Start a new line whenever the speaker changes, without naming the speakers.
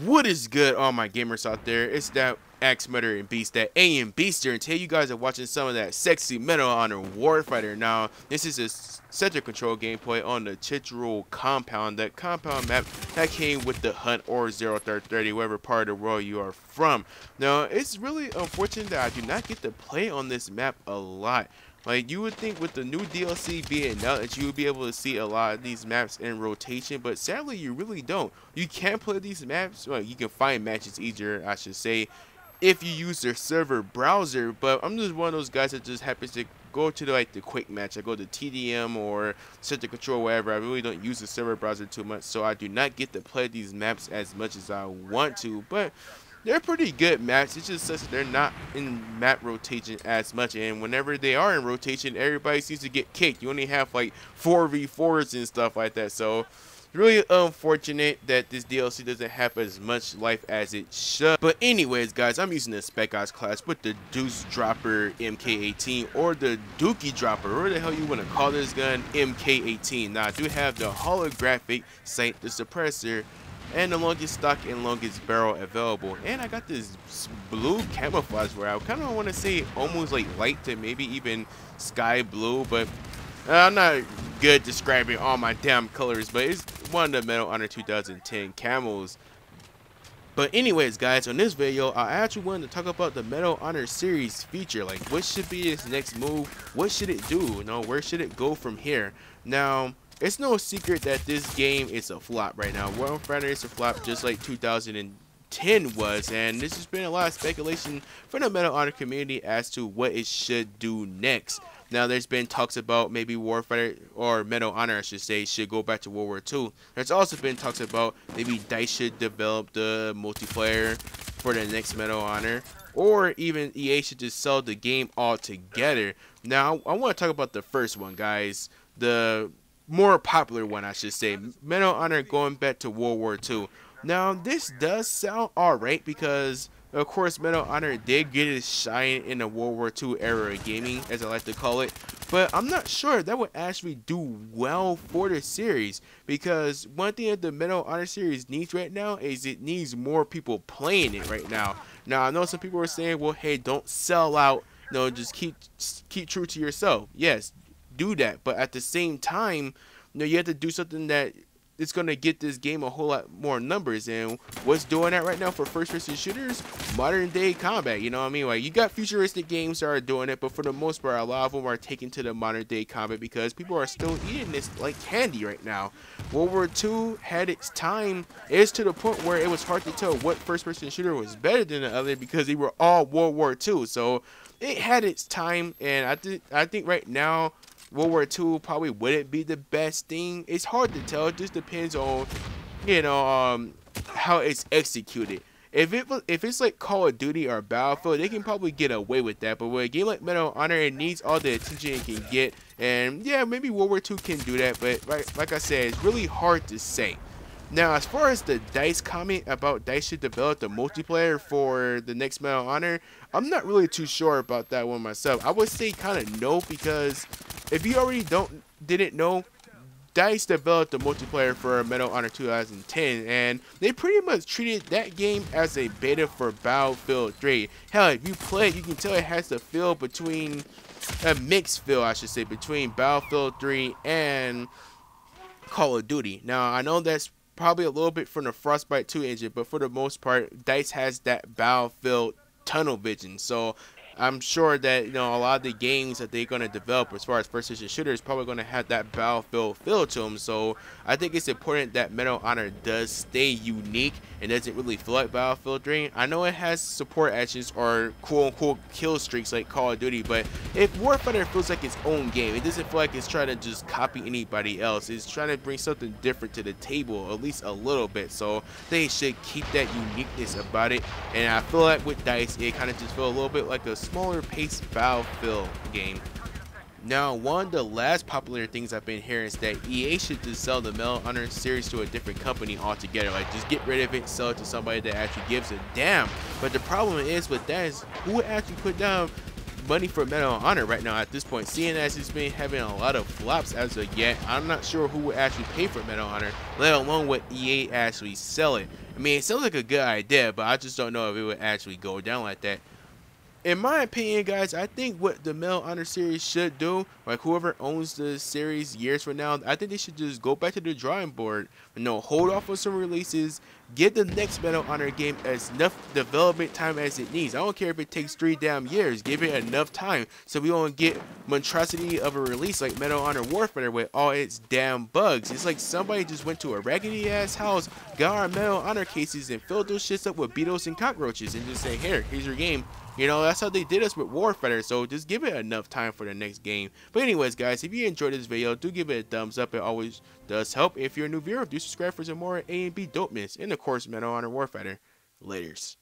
What is good, all my gamers out there? It's that Axe Murder and Beast, that AM Beaster, and today you guys are watching some of that sexy Medal of Honor Warfighter. Now, this is a sector control gameplay on the Chitral Compound, that compound map that came with the Hunt or 0330, whatever part of the world you are from. Now, it's really unfortunate that I do not get to play on this map a lot. Like, you would think with the new DLC being out that you would be able to see a lot of these maps in rotation, but sadly you really don't. You can play these maps, well, you can find matches easier, I should say, if you use their server browser, but I'm just one of those guys that just happens to go to the quick match. I go to TDM or Sector Control, wherever. I really don't use the server browser too much, so I do not get to play these maps as much as I want to, but they're pretty good maps. It's just such that they're not in map rotation as much, and whenever they are in rotation, everybody seems to get kicked. You only have like 4v4s and stuff like that, so it's really unfortunate that this DLC doesn't have as much life as it should. But anyways, guys, I'm using the Spec Ops class with the Deuce Dropper MK18 or the Dookie Dropper, or whatever the hell you want to call this gun, MK18. Now, I do have the holographic sight, the suppressor, and the longest stock and longest barrel available. And I got this blue camouflage where I kind of want to say almost like light to maybe even sky blue, but I'm not good describing all my damn colors, but it's one of the Medal of Honor 2010 camos. But anyways, guys, on this video, I actually wanted to talk about the Medal of Honor series feature. Like, what should be its next move? What should it do? You know, where should it go from here? Now, it's no secret that this game is a flop right now. Warfighter is a flop just like 2010 was, and this has been a lot of speculation from the Medal of Honor community as to what it should do next. Now, there's been talks about maybe Warfighter, or Medal of Honor I should say, should go back to World War II. There's also been talks about maybe DICE should develop the multiplayer for the next Medal of Honor, or even EA should just sell the game altogether. Now, I want to talk about the first one, guys. The more popular one, I should say, Medal of Honor going back to World War II. Now, this does sound alright because, of course, Medal of Honor did get its shine in the World War II era of gaming, as I like to call it, but I'm not sure that would actually do well for the series, because one thing that the Medal of Honor series needs right now is it needs more people playing it right now. Now, I know some people are saying, well, hey, don't sell out, no, just keep true to yourself. Yes, do that, but at the same time, you know, you have to do something that it's going to get this game a whole lot more numbers. And what's doing that right now for first-person shooters? Modern day combat, you know what I mean? Like, you got futuristic games that are doing it, but for the most part, a lot of them are taken to the modern day combat because people are still eating this like candy right now. World War II had its time. It's to the point where it was hard to tell what first-person shooter was better than the other because they were all World War II. So it had its time, and I think right now World War II probably wouldn't be the best thing. It's hard to tell. It just depends on, you know, how it's executed. If it's like Call of Duty or Battlefield, they can probably get away with that. But with a game like Medal of Honor, it needs all the attention it can get. And yeah, maybe World War II can do that. But like I said, it's really hard to say. Now, as far as the DICE comment about DICE should develop the multiplayer for the next Medal of Honor, I'm not really too sure about that one myself. I would say kind of no, because if you already didn't know, DICE developed the multiplayer for Medal of Honor 2010, and they pretty much treated that game as a beta for Battlefield 3. Hell, if you play it, you can tell it has a feel between, a mixed feel, I should say, between Battlefield 3 and Call of Duty. Now, I know that's probably a little bit from the Frostbite 2 engine, but for the most part, DICE has that Battlefield tunnel vision. So I'm sure that, you know, a lot of the games that they're going to develop as far as first-person shooters probably going to have that Battlefield feel to them. So I think it's important that Medal of Honor does stay unique and doesn't really feel like Battlefield 3. I know it has support actions or quote-unquote kill streaks like Call of Duty, but if Warfighter feels like its own game, it doesn't feel like it's trying to just copy anybody else. It's trying to bring something different to the table, at least a little bit. So they should keep that uniqueness about it. And I feel like with DICE, it kind of just feels a little bit like a smaller paced Battlefield game. Now, one of the last popular things I've been hearing is that EA should just sell the Medal of Honor series to a different company altogether. Like, just get rid of it, sell it to somebody that actually gives a damn. But the problem is with that is, who would actually put down money for Medal of Honor right now at this point, seeing as it's been having a lot of flops as of yet. I'm not sure who would actually pay for Medal of Honor, let alone what EA actually sell it. I mean, it sounds like a good idea, but I just don't know if it would actually go down like that. In my opinion, guys, I think what the Medal of Honor series should do, like whoever owns the series years from now, I think they should just go back to the drawing board. You know, hold off on some releases, give the next Medal of Honor game as enough development time as it needs. I don't care if it takes 3 damn years. Give it enough time so we don't get monstrosity of a release like Medal of Honor Warfighter with all its damn bugs. It's like somebody just went to a raggedy ass house, got our Medal of Honor cases, and filled those shits up with beetles and cockroaches, and just say, here's your game. You know, that's how they did us with Warfighter, so just give it enough time for the next game. But anyways, guys, if you enjoyed this video, do give it a thumbs up. It always does help. If you're a new viewer, do subscribe for some more A and B dopeness. And of course, Medal of Honor Warfighter. Laters.